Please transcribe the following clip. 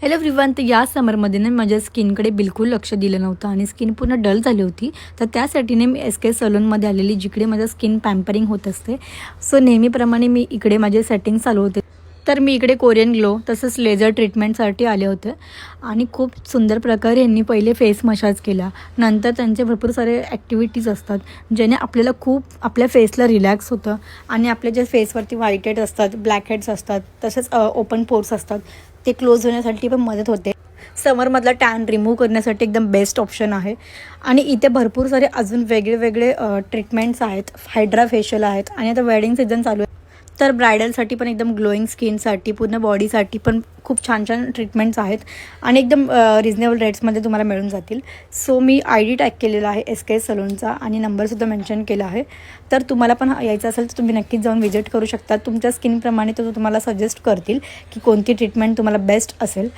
Hello everyone. तर या समरमध्ये ना माझ्या स्किनकडे बिलकुल लक्ष दिलं नव्हतं आणि स्किन पूर्ण डल झाली होती. तर त्यासाठीने मी SK सलूनमध्ये आलेली, जिकडे माझं स्किन पॅम्परिंग होत असते. सो नेहमीप्रमाणे मी इकडे माझे सेटिंग चालू होते. तर मी इकडे कोरियन ग्लो तसंच लेझर ट्रीटमेंटसाठी आले होते आणि खूप सुंदर प्रकारे यांनी पहिले फेस मसाज केला. नंतर त्यांचे भरपूर सारे ॲक्टिव्हिटीज असतात ज्याने आपल्याला खूप आपल्या फेसला रिलॅक्स होतं आणि आपल्या ज्या फेसवरती व्हाईट हेड्स असतात, ब्लॅक हेड्स असतात, तसेच ओपन पोर्स असतात, ते क्लोज होण्यासाठी पण मदत होते. समरमधला टॅन रिमूव्ह करण्यासाठी एकदम बेस्ट ऑप्शन आहे. आणि इथे भरपूर सारे अजून वेगळे ट्रीटमेंट्स आहेत. हायड्रा फेशियल आहेत आणि आता वेडिंग सीझन चालू आहे, तर ब्रायडलसाठी पण एकदम ग्लोईंग स्किनसाठी, पूर्ण बॉडीसाठी पण खूप छान छान ट्रीटमेंट्स आहेत आणि एकदम रिजनेबल रेट्समध्ये तुम्हाला मिळून जातील. सो मी ID टॅग केलेला आहे SK सलूनचा आणि नंबरसुद्धा मेन्शन केला आहे. तर तुम्हाला पण यायचं असेल तर तुम्ही नक्कीच जाऊन व्हिजिट करू शकता. तुमच्या स्किनप्रमाणे तो तुम्हाला सजेस्ट करतील की कोणती ट्रीटमेंट तुम्हाला बेस्ट असेल.